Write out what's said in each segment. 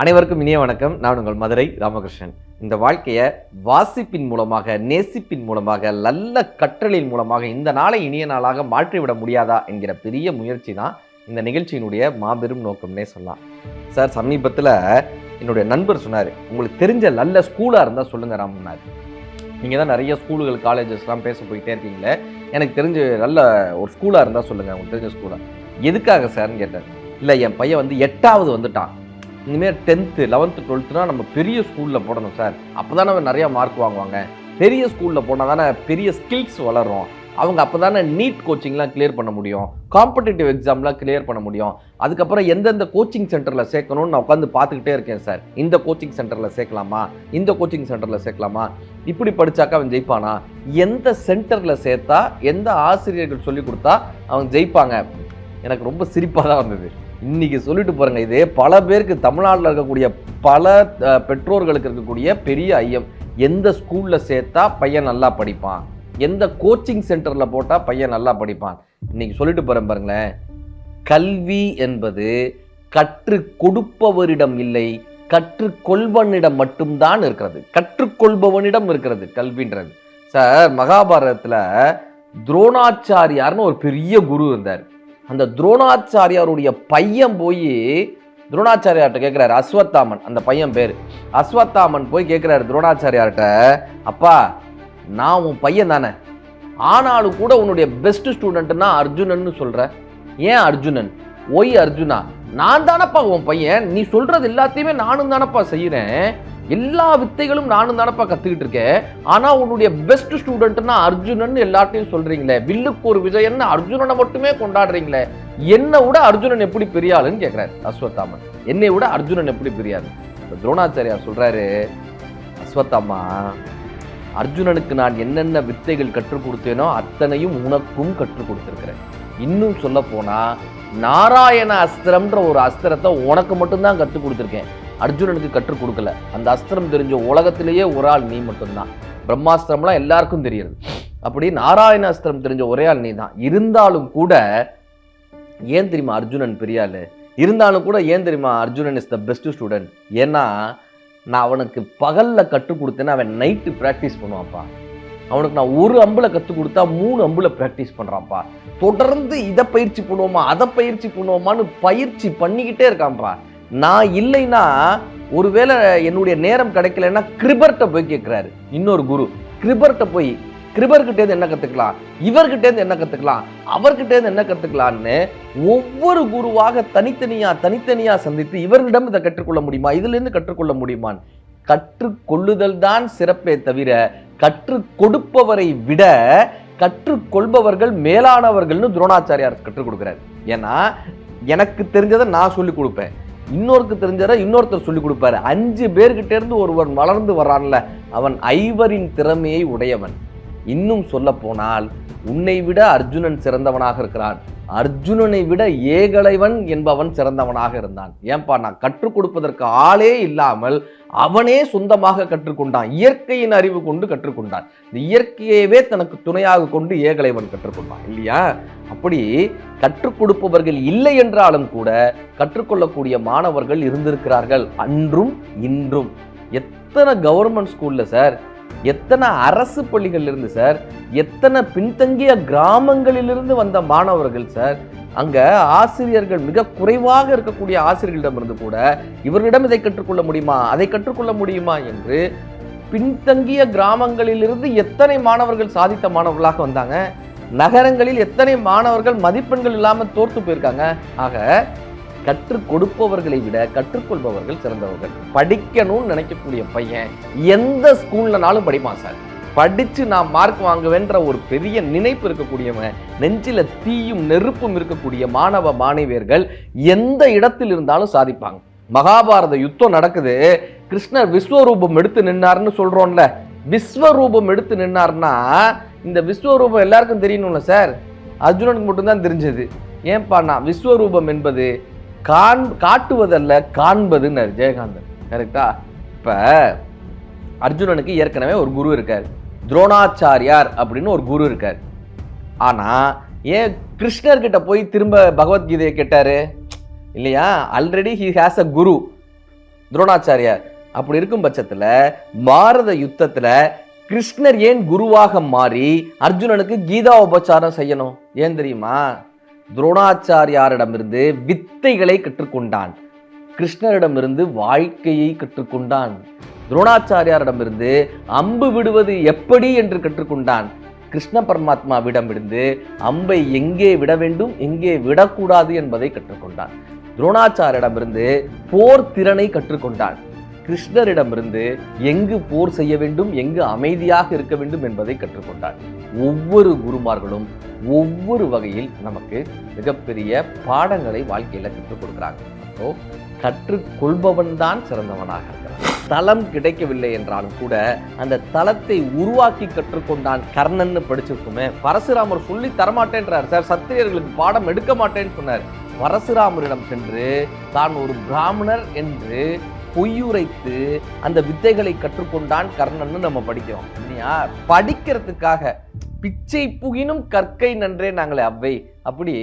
அனைவருக்கும் இனிய வணக்கம். நான் உங்கள் மதுரை ராமகிருஷ்ணன். இந்த வாழ்க்கையை வாசிப்பின் மூலமாக, நேசிப்பின் மூலமாக, நல்ல கற்றலின் மூலமாக இந்த நாளை இனிய நாளாக மாற்றிவிட முடியாதா என்கிற பெரிய முயற்சி தான் இந்த நிகழ்ச்சியினுடைய மாபெரும் நோக்கம்னே சொல்லலாம். சார், சமீபத்தில் என்னுடைய நண்பர் சொன்னார், உங்களுக்கு தெரிஞ்ச நல்ல ஸ்கூலாக இருந்தால் சொல்லுங்கள் ராமன்னார். நீங்கள் தான் நிறைய ஸ்கூலுகள் காலேஜஸ்லாம் பேச போயிட்டே இருக்கீங்களே, எனக்கு தெரிஞ்ச நல்ல ஒரு ஸ்கூலாக இருந்தால் சொல்லுங்கள், உங்களுக்கு தெரிஞ்ச ஸ்கூலாக. எதுக்காக சார்ன்னு கேட்டார். இல்லை, என் பையன் வந்து 8வது வந்துட்டான், இனிமேல் 10th 11th 12thனா நம்ம பெரிய ஸ்கூலில் போடணும் சார், அப்போ தானே நிறையா மார்க் வாங்குவாங்க, பெரிய ஸ்கூலில் போனால் தானே பெரிய ஸ்கில்ஸ் வளரும், அவங்க அப்போ தானே நீட் கோச்சிங்லாம் கிளியர் பண்ண முடியும், காம்படிட்டிவ் எக்ஸாம்லாம் கிளியர் பண்ண முடியும், அதுக்கப்புறம் எந்தெந்த கோச்சிங் சென்டரில் சேர்க்கணும்னு நான் உட்காந்து பார்த்துக்கிட்டே இருக்கேன் சார். இந்த கோச்சிங் சென்டரில் சேர்க்கலாமா, இந்த கோச்சிங் சென்டரில் சேர்க்கலாமா, இப்படி படித்தாக்கா அவன் ஜெயிப்பானா, எந்த சென்டரில் சேர்த்தா எந்த ஆசிரியர்கள் சொல்லிக் கொடுத்தா அவன் ஜெயிப்பாங்க. எனக்கு ரொம்ப சிரிப்பாக தான் வந்தது. இன்னைக்கு சொல்லிட்டு போகிறேங்க, இதே பல பேருக்கு தமிழ்நாட்டில் இருக்கக்கூடிய பல பெற்றோர்களுக்கு இருக்கக்கூடிய பெரிய ஐயம். எந்த ஸ்கூலில் சேர்த்தா பையன் நல்லா படிப்பான், எந்த கோச்சிங் சென்டரில் போட்டால் பையன் நல்லா படிப்பான். இன்னைக்கு சொல்லிட்டு போகிறேன் பாருங்களேன். கல்வி என்பது கற்றுக் கொடுப்பவரிடம் இல்லை, கற்றுக்கொள்வனிடம் மட்டும்தான் இருக்கிறது. கற்றுக்கொள்பவனிடம் இருக்கிறது கல்வின்றது. சார், மகாபாரதத்தில் துரோணாச்சாரியார்னு ஒரு பெரிய குரு இருந்தார். அந்த துரோணாச்சாரியாருடைய பையன் போய் துரோணாச்சாரியார்கிட்ட கேட்குறாரு, அஸ்வத்தாமன் அந்த பையன் பேர். அஸ்வத்தாமன் போய் கேட்குறாரு துரோணாச்சாரியார்கிட்ட, அப்பா நான் உன் பையன் தானே, ஆனாலும் கூட உன்னுடைய பெஸ்ட் ஸ்டூடெண்ட்னா அர்ஜுனன்னு சொல்கிற, ஏன் அர்ஜுனன், ஒய் அர்ஜுனா, நான் தானப்பா உன் பையன், நீ சொல்கிறது எல்லாத்தையுமே நானும் தானப்பா செய்கிறேன், எல்லா வித்தைகளும் நானும் தானப்பா கற்றுக்கிட்டு இருக்கேன், ஆனால் உன்னுடைய பெஸ்ட் ஸ்டூடெண்ட்னா அர்ஜுனன் எல்லாத்தையும் சொல்கிறீங்களே, வில்லுக்கு ஒரு விஜயன்னு அர்ஜுனனை மட்டுமே கொண்டாடுறீங்களே, என்னை விட அர்ஜுனன் எப்படி பெரிய ஆளுன்னு கேட்குறாரு அஸ்வத்தாமன். என்னை விட அர்ஜுனன் எப்படி பெரியாரு? துரோணாச்சாரியார் சொல்கிறாரு, அஸ்வத்தாமா, அர்ஜுனனுக்கு நான் என்னென்ன வித்தைகள் கற்றுக் கொடுத்தேனோ அத்தனையும் உனக்கும் கற்றுக் கொடுத்துருக்கிறேன். இன்னும் சொல்ல போனால் நாராயண அஸ்திரம்ன்ற ஒரு அஸ்திரத்தை உனக்கு மட்டும்தான் கற்றுக் கொடுத்துருக்கேன், அர்ஜுனனுக்கு கற்றுக் கொடுக்கல. அந்த அஸ்திரம் தெரிஞ்ச உலகத்திலேயே ஒரு ஆள் நீ மட்டும்தான். பிரம்மாஸ்திரம்லாம் எல்லாருக்கும் தெரியுது, அப்படி நாராயண அஸ்திரம் தெரிஞ்ச ஒரே ஆள் நீ தான். இருந்தாலும் கூட ஏன் தெரியுமா அர்ஜுனன் பெரிய ஆள்? இருந்தாலும் கூட ஏன் தெரியுமா Arjunan is the best student? ஏன்னா நான் அவனுக்கு பகலில் கற்றுக் கொடுத்தேன்னா அவன் நைட்டு ப்ராக்டிஸ் பண்ணுவான்ப்பா. அவனுக்கு நான் ஒரு அம்பில் கற்றுக் கொடுத்தா 3 அம்பில் ப்ராக்டிஸ் பண்ணுறான்ப்பா. தொடர்ந்து இதை பயிற்சி பண்ணுவோமா அதை பயிற்சி பண்ணுவோமான்னு பயிற்சி பண்ணிக்கிட்டே இருக்கான்ப்பா. நான் இல்லைன்னா, ஒருவேளை என்னுடைய நேரம் கிடைக்கலன்னா கிருபர்கிட்ட போய் கேட்குறாரு இன்னொரு குரு. கிருபர்கிட்ட போய் கிருபர்கிட்டேருந்து என்ன கற்றுக்கலாம், இவர்கிட்டேருந்து என்ன கற்றுக்கலாம், அவர்கிட்டேருந்து என்ன கற்றுக்கலான்னு ஒவ்வொரு குருவாக தனித்தனியாக சந்தித்து இவர்களிடம் இதை கற்றுக்கொள்ள முடியுமா, இதுலேருந்து கற்றுக்கொள்ள முடியுமான்னு கற்றுக்கொள்ளுதல் தான் சிறப்பே தவிர கற்றுக் கொடுப்பவரை விட கற்றுக்கொள்பவர்கள் மேலானவர்கள்னு துரோணாச்சாரியார் கற்றுக் கொடுக்குறாரு. ஏன்னா எனக்கு தெரிஞ்சதை நான் சொல்லிக் கொடுப்பேன், இன்னொருக்கு தெரிஞ்சதை இன்னொருத்தர் சொல்லிக் கொடுப்பாரு. 5 பேர்கிட்ட இருந்து ஒருவன் வளர்ந்து வர்றான்ல, அவன் 5வரின் திறமையை உடையவன். இன்னும் சொல்ல போனால் உன்னை விட அர்ஜுனன் சிறந்தவனாக இருக்கிறான், அர்ஜுனனை விட ஏகலைவன் என்பவன் சிறந்தவனாக இருந்தான். ஏன்பா, நான் கற்றுக் கொடுப்பதற்கு ஆளே இல்லாமல் அவனே சொந்தமாக கற்றுக்கொண்டான், இயற்கையின் அறிவு கொண்டு கற்றுக்கொண்டான். இந்த இயற்கையவே தனக்கு துணையாக கொண்டு ஏகலைவன் கற்றுக்கொண்டான் இல்லையா? அப்படி கற்றுக் கொடுப்பவர்கள் இல்லை என்றாலும் கூட கற்றுக்கொள்ளக்கூடிய மாணவர்கள் இருந்திருக்கிறார்கள், அன்றும் இன்றும். எத்தனை கவர்மெண்ட் ஸ்கூல்ல சார், எத்தனை அரசு பள்ளிகள் இருந்து சார், எத்தனை பின்தங்கிய கிராமங்களிலிருந்து வந்த மாணவர்கள் சார். அங்க ஆசிரியர்கள் மிக குறைவாக இருக்கக்கூடிய ஆசிரியர்களிடமிருந்து கூட இவர்களிடம் இதை கற்றுக்கொள்ள முடியுமா, அதை கற்றுக்கொள்ள முடியுமா என்று பின்தங்கிய கிராமங்களிலிருந்து எத்தனை மாணவர்கள் சாதித்த மாணவர்களாக வந்தாங்க. நகரங்களில் எத்தனை மாணவர்கள் மதிப்பெண்கள் இல்லாமல் தோற்று போயிருக்காங்க. ஆக கற்றுக் கொடுப்பவர்களை விட கற்றுக்கொள்பவர்கள் சிறந்தவர்கள். படிக்கணும்னு நினைக்கக்கூடிய பையன் எந்த ஸ்கூல்லனாலும் படிப்பான் சார். படிச்சு நான் மார்க் வாங்குவேன்ற ஒரு பெரிய நினைப்பு இருக்கக்கூடியவன், நெஞ்சில தீயும் நெருப்பும் இருக்கக்கூடிய மாணவ மாணவியர்கள் எந்த இடத்தில் இருந்தாலும் சாதிப்பாங்க. மகாபாரத யுத்தம் நடக்குது, கிருஷ்ணர் விஸ்வரூபம் எடுத்து நின்னார்னு சொல்றோம்ல, விஸ்வரூபம் எடுத்து நின்னார்னா இந்த விஸ்வரூபம் எல்லாருக்கும் தெரியணும்ல சார், அர்ஜுனனுக்கு மட்டும்தான் தெரிஞ்சது. ஏன்பா, நான் விஸ்வரூபம் என்பது காட்டுவதல்ல காண்பதுன்னு ஜெயகாந்தன். கரெக்டா? இப்ப அர்ஜுனனுக்கு ஏற்கனவே ஒரு குரு இருக்கார், துரோணாச்சாரியார் அப்படின்னு ஒரு குரு இருக்கார். ஆனா ஏன் கிருஷ்ணர்கிட்ட போய் திரும்ப பகவத்கீதையை கேட்டாரு இல்லையா? ஆல்ரெடி ஹி ஹேஸ் அ குரு. துரோணாச்சாரியார். அப்படி இருக்கும் பட்சத்துல பாரத யுத்தத்துல கிருஷ்ணர் ஏன் குருவாக மாறி அர்ஜுனனுக்கு கீதா உபச்சாரம் செய்யணும்? ஏன் தெரியுமா? துரோணாச்சாரியாரிடமிருந்து வித்தைகளை கற்றுக்கொண்டான், கிருஷ்ணரிடமிருந்து வாழ்க்கையை கற்றுக்கொண்டான். துரோணாச்சாரியாரிடமிருந்து அம்பு விடுவது எப்படி என்று கற்றுக்கொண்டான். கிருஷ்ண பரமாத்மாவிடமிருந்து அம்பை எங்கே விட வேண்டும், எங்கே விடக்கூடாது என்பதை கற்றுக்கொண்டான். துரோணாச்சாரியிடமிருந்து போர் திறனை கற்றுக்கொண்டான். கிருஷ்ணரிடமிருந்து எங்கு போர் செய்ய வேண்டும், எங்கு அமைதியாக இருக்க வேண்டும் என்பதை கற்றுக்கொண்டான். ஒவ்வொரு குருமார்களும் ஒவ்வொரு வகையில் நமக்கு மிகப்பெரிய பாடங்களை வாழ்க்கையில கற்றுக் கொடுக்கிறாங்க. ஸோ கற்றுக்கொள்பவன் தான் சிறந்தவனாக இருக்கிறான். தளம் கிடைக்கவில்லை என்றாலும் கூட அந்த தளத்தை உருவாக்கி கற்றுக்கொண்டான் கர்ணன்னு படிச்சிருக்குமே. பரசுராமர் சொல்லி தரமாட்டேன்றார் சார், சத்திரியர்களுக்கு பாடம் எடுக்க மாட்டேன்னு சொன்னார். பரசுராமரிடம் சென்று தான் ஒரு பிராமணர் என்று பொய்யுரைத்து அந்த வித்தைகளை கற்றுக்கொண்டான் கர்ணன்னு நம்ம படிக்கிறோம் இல்லையா? படிக்கிறதுக்காக பிச்சை புகினும் கற்கை நன்றே நாங்களே அவ்வை. அப்படி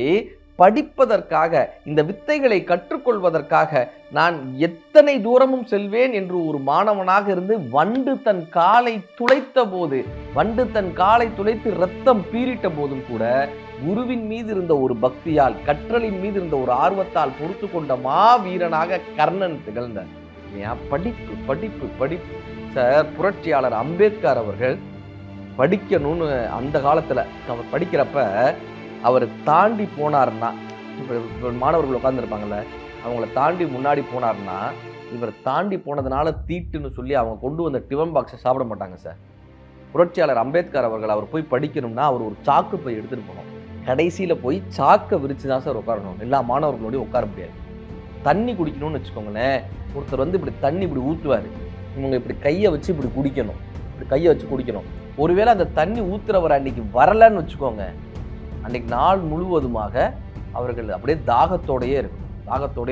படிப்பதற்காக, இந்த வித்தைகளை கற்றுக்கொள்வதற்காக நான் எத்தனை தூரமும் செல்வேன் என்று ஒரு மாணவனாக இருந்து வண்டு தன் காலை துளைத்த போது, வண்டு தன் காலை துளைத்து ரத்தம் பீரிட்ட போதும் கூட குருவின் மீது இருந்த ஒரு பக்தியால், கற்றலின் மீது இருந்த ஒரு ஆர்வத்தால் பொறுத்து கொண்ட மாவீரனாக கர்ணன் திகழ்ந்தார். படிப்பு படிப்பு படிப்பு சார். புரட்சியாளர் அம்பேத்கர் அவர்கள் படிக்கணும்னு அந்த காலத்துல அவர் படிக்கிறப்ப அவர் தாண்டி போனார்னா, மாணவர்கள் உட்கார்ந்துருப்பாங்கல்ல, அவங்கள தாண்டி முன்னாடி போனார்னா, இவர் தாண்டி போனதுனால தீட்டுன்னு சொல்லி அவங்க கொண்டு வந்த டிஃபன் பாக்ஸை சாப்பிட மாட்டாங்க சார். புரட்சியாளர் அம்பேத்கர் அவர் போய் படிக்கணும்னா அவர் ஒரு சாக்கு போய் எடுத்துட்டு போகணும். கடைசியில போய் சாக்கை விரிச்சு தான் சார் உட்காரணும். எல்லா மாணவர்களோடையும் உட்கார முடியாது. தண்ணி குடிக்கணும்னு வச்சுக்கோங்களேன், ஒருத்தர் வந்து இப்படி தண்ணி இப்படி ஊற்றுவார், இவங்க இப்படி கையை வச்சு இப்படி குடிக்கணும், இப்படி கையை வச்சு குடிக்கணும். ஒருவேளை அந்த தண்ணி ஊத்துறவர் அன்னைக்கு வரலன்னு வச்சுக்கோங்க, அன்னைக்கு நாள் முழுவதுமாக அவர்கள் அப்படியே தாகத்தோடையே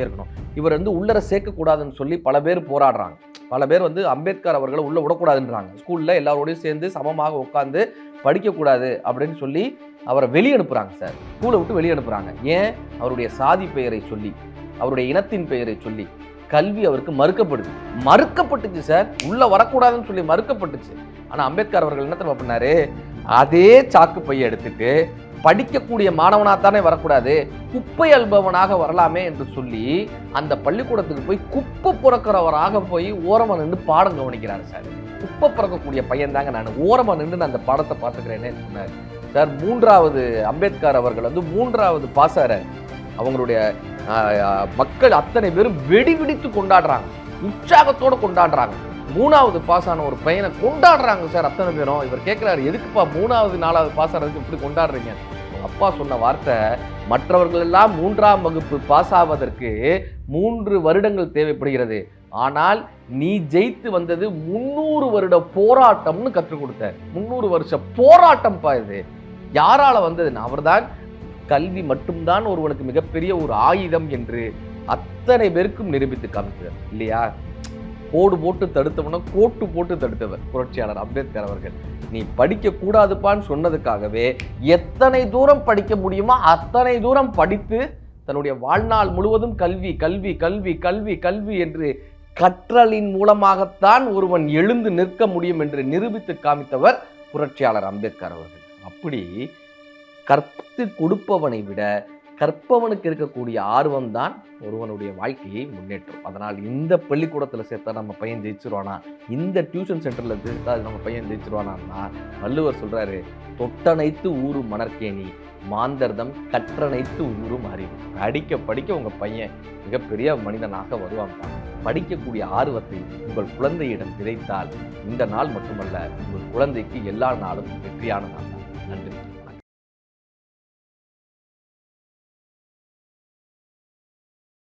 இருக்கணும். இவர் வந்து உள்ளர சேர்க்கக்கூடாதுன்னு சொல்லி பல பேர் போராடுறாங்க. பல பேர் வந்து அம்பேத்கர் அவர்களை உள்ள விடக்கூடாதுன்றாங்க. ஸ்கூல்ல எல்லாரோடையும் சேர்ந்து சமமாக உட்காந்து படிக்கக்கூடாது அப்படின்னு சொல்லி அவரை வெளியே அனுப்புறாங்க சார். ஸ்கூலை விட்டு வெளியே அனுப்புறாங்க. ஏன்? அவருடைய சாதி பெயரை சொல்லி, அவருடைய இனத்தின் பெயரை சொல்லி கல்வி அவருக்கு மறுக்கப்பட்டுச்சு சார். உள்ள வரக்கூடாதுன்னு சொல்லி மறுக்கப்பட்டுச்சு. ஆனா அம்பேத்கர் அவர்கள் என்ன தெரியுமா பண்ணாரு? அதே சாக்கு பையை எடுத்துட்டு படிக்கக்கூடிய மாணவனாத்தானே வரக்கூடாது, குப்பை அல்பவனாக வரலாமே என்று சொல்லி அந்த பள்ளிக்கூடத்துக்கு போய் குப்பை புறக்கிறவராக போய் ஓரமா நின்று பாடம் கவனிக்கிறாரு சார். குப்பை பிறக்கக்கூடிய பையன் தாங்க நான், ஓரமா நின்று நான் அந்த பாடத்தை பார்த்துக்கிறேன்னு சொன்னார் சார். 3வது அம்பேத்கர் அவர்கள் வந்து 3வது பாஸார அவங்களுடைய மக்கள் அத்தனை பேரும் வெடி வெடித்து கொண்டாடுறாங்க, உற்சாகத்தோடு கொண்டாடுறாங்க. 3வது பாஸ் ஆன ஒரு பையனை கொண்டாடுறாங்க சார் அத்தனை பேரும். இவர் கேட்கிறாரு, எதுக்குப்பா 3வது 4வது பாஸ் ஆனதுக்கு இப்படி கொண்டாடுறீங்க? அப்பா சொன்ன வார்த்தை, மற்றவர்கள் எல்லாம் 3ஆம் வகுப்பு பாஸ் ஆவதற்கு 3 வருடங்கள் தேவைப்படுகிறது, ஆனால் நீ ஜெயித்து வந்தது 300 வருட போராட்டம்னு கற்றுக் கொடுத்த. 300 வருஷ போராட்டம் பா இது. யாரால வந்ததுன்னு? அவர்தான் கல்வி மட்டும்தான் ஒருவனுக்கு மிகப்பெரிய ஒரு ஆயுதம் என்று அத்தனை பேருக்கும் நிரூபித்து காமிக்கிறார் இல்லையா? கோடு போட்டு தடுத்தவன கோட்டு போட்டு தடுத்தவர் புரட்சியாளர் அம்பேத்கர் அவர்கள். நீ படிக்க கூடாதுப்பான்னு சொன்னதுக்காகவே எத்தனை தூரம் படிக்க முடியுமோ அத்தனை தூரம் படித்து தன்னுடைய வாழ்நாள் முழுவதும் கல்வி கல்வி கல்வி கல்வி கல்வி என்று கற்றலின் மூலமாகத்தான் ஒருவன் எழுந்து நிற்க முடியும் என்று நிரூபித்து காமித்தவர் புரட்சியாளர் அம்பேத்கர் அவர்கள். அப்படி கற்பு கொடுப்பவனை விட கற்பவனுக்கு இருக்கக்கூடிய ஆர்வம் தான் ஒருவனுடைய வாழ்க்கையை முன்னேற்றும். அதனால் இந்த பள்ளிக்கூடத்தில் சேர்த்தா நம்ம பையன் ஜெயிச்சிருவானா, இந்த டியூஷன் சென்டர்ல சேர்த்தா நம்ம பையன் ஜெயிச்சிருவானா? வள்ளுவர் சொல்றாரு, தொட்டனைத்து ஊரும் மணற்கேணி மாந்தர்தம் கற்றனைத்து ஊரும் அறிவு. படிக்க படிக்க உங்க பையன் மிகப்பெரிய மனிதனாக வருவாங்க. படிக்கக்கூடிய ஆர்வத்தை உங்கள் குழந்தையிடம் விதைத்தால் இந்த நாள் மட்டுமல்ல, உங்கள் குழந்தைக்கு எல்லா நாளும் வெற்றியான நாள் தான். நன்றி.